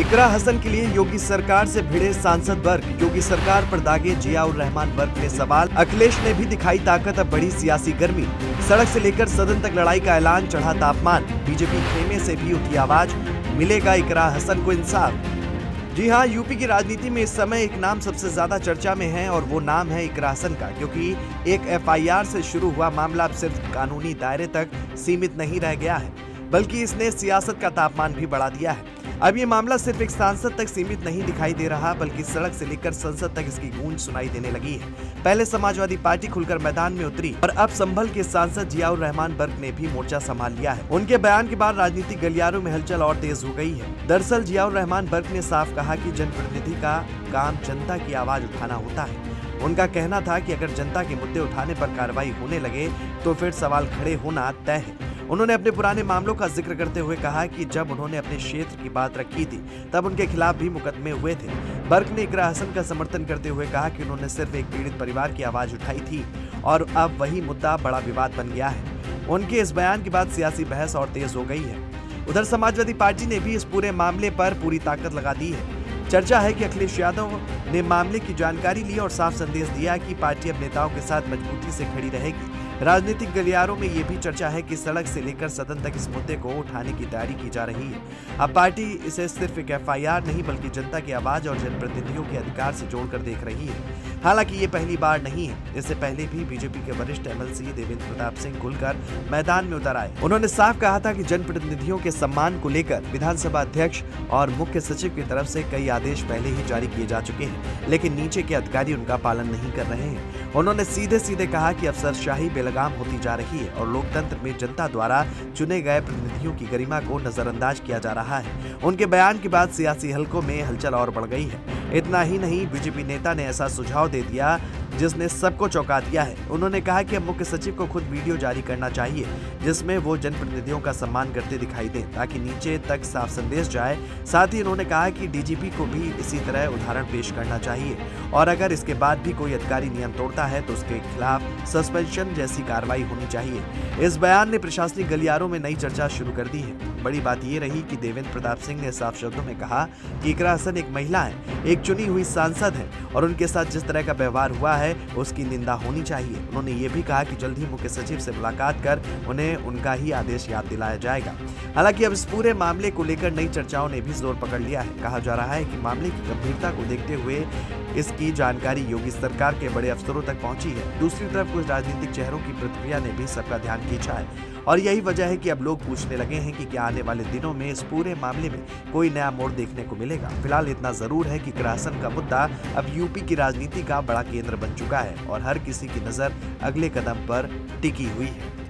इकरा हसन के लिए योगी सरकार से भिड़े सांसद वर्ग, योगी सरकार पर दागे जियाउर रहमान वर्ग ने सवाल। अखिलेश ने भी दिखाई ताकत, अब बड़ी सियासी गर्मी। सड़क से लेकर सदन तक लड़ाई का ऐलान, चढ़ा तापमान। बीजेपी खेमे से भी उठी आवाज, मिलेगा इकरा हसन को इंसाफ। जी हां, यूपी की राजनीति में इस समय एक नाम सबसे ज्यादा चर्चा में है और वो नाम है इकरा हसन का, क्योंकि एक एफआईआर से शुरू हुआ मामला अब सिर्फ कानूनी दायरे तक सीमित नहीं रह गया है, बल्कि इसने सियासत का तापमान भी बढ़ा दिया है। अब ये मामला सिर्फ एक सांसद तक सीमित नहीं दिखाई दे रहा, बल्कि सड़क से लेकर संसद तक इसकी गूंज सुनाई देने लगी है। पहले समाजवादी पार्टी खुलकर मैदान में उतरी और अब संभल के सांसद जियाउर रहमान वर्ग ने भी मोर्चा संभाल लिया है। उनके बयान के बाद राजनीतिक गलियारों में हलचल और तेज हो गई है। दरअसल जियाउर रहमान वर्ग ने साफ कहा कि जनप्रतिनिधि का काम जनता की आवाज उठाना होता है। उनका कहना था कि अगर जनता के मुद्दे उठाने पर कार्रवाई होने लगे तो फिर सवाल खड़े होना तय है। उन्होंने अपने पुराने मामलों का जिक्र करते हुए कहा कि जब उन्होंने अपने क्षेत्र की बात रखी थी तब उनके खिलाफ भी मुकदमे हुए थे। वर्ग ने इकरा हसन का समर्थन करते हुए कहा कि उन्होंने सिर्फ एक पीड़ित परिवार की आवाज उठाई थी और अब वही मुद्दा बड़ा विवाद बन गया है। उनके इस बयान के बाद सियासी बहस और तेज हो गई है। उधर समाजवादी पार्टी ने भी इस पूरे मामले पर पूरी ताकत लगा दी है। चर्चा है कि अखिलेश यादव ने मामले की जानकारी ली और साफ संदेश दिया कि पार्टी अब नेताओं के साथ मजबूती से खड़ी रहेगी। राजनीतिक गलियारों में ये भी चर्चा है कि सड़क से लेकर सदन तक इस मुद्दे को उठाने की तैयारी की जा रही है। अब पार्टी इसे सिर्फ एक एफआईआर नहीं बल्कि जनता की आवाज और जनप्रतिनिधियों के अधिकार से जोड़कर देख रही है। हालांकि ये पहली बार नहीं है, इससे पहले भी बीजेपी के वरिष्ठ एमएलसी देवेंद्र प्रताप सिंह खुलकर मैदान में उतर आए। उन्होंने साफ कहा था कि जनप्रतिनिधियों के सम्मान को लेकर विधानसभा अध्यक्ष और मुख्य सचिव की तरफ से कई आदेश पहले ही जारी किए जा चुके हैं, लेकिन नीचे के अधिकारी उनका पालन नहीं कर रहे हैं। उन्होंने सीधे सीधे कहा कि अफसरशाही बेलगाम होती जा रही है और लोकतंत्र में जनता द्वारा चुने गए प्रतिनिधियों की गरिमा को नजरअंदाज किया जा रहा है। उनके बयान के बाद सियासी हलकों में हलचल और बढ़ गई है। इतना ही नहीं, बीजेपी नेता ने ऐसा सुझाव दे दिया जिसने सबको चौंका दिया है। उन्होंने कहा कि अब मुख्य सचिव को खुद वीडियो जारी करना चाहिए जिसमें वो जनप्रतिनिधियों का सम्मान करते दिखाई दें, ताकि नीचे तक साफ संदेश जाए। साथ ही उन्होंने कहा कि डीजीपी को भी इसी तरह उदाहरण पेश करना चाहिए और अगर इसके बाद भी कोई अधिकारी नियम तोड़ता है तो उसके खिलाफ सस्पेंशन जैसी कार्रवाई होनी चाहिए। इस बयान ने प्रशासनिक गलियारों में नई चर्चा शुरू कर दी है। बड़ी बात ये रही कि देवेंद्र प्रताप सिंह ने साफ शब्दों में कहा कि इकरा हसन एक महिला है, एक चुनी हुई सांसद है और उनके साथ जिस तरह का व्यवहार हुआ है उसकी निंदा होनी चाहिए। उन्होंने ये भी कहा कि जल्द ही मुख्य सचिव से मुलाकात कर उन्हें उनका ही आदेश याद दिलाया जाएगा। हालांकि अब इस पूरे मामले को लेकर नई चर्चाओं ने भी जोर पकड़ लिया है। कहा जा रहा है कि मामले की गंभीरता को देखते हुए इसकी जानकारी योगी सरकार के बड़े अफसरों तक पहुंची है। दूसरी तरफ कुछ राजनीतिक चेहरों की प्रतिक्रिया ने भी सबका ध्यान खींचा है और यही वजह है कि अब लोग पूछने लगे हैं कि क्या आने वाले दिनों में इस पूरे मामले में कोई नया मोड़ देखने को मिलेगा। फिलहाल इतना जरूर है कि इकरा हसन का मुद्दा अब यूपी की राजनीति का बड़ा केंद्र बन चुका है और हर किसी की नजर अगले कदम पर टिकी हुई है।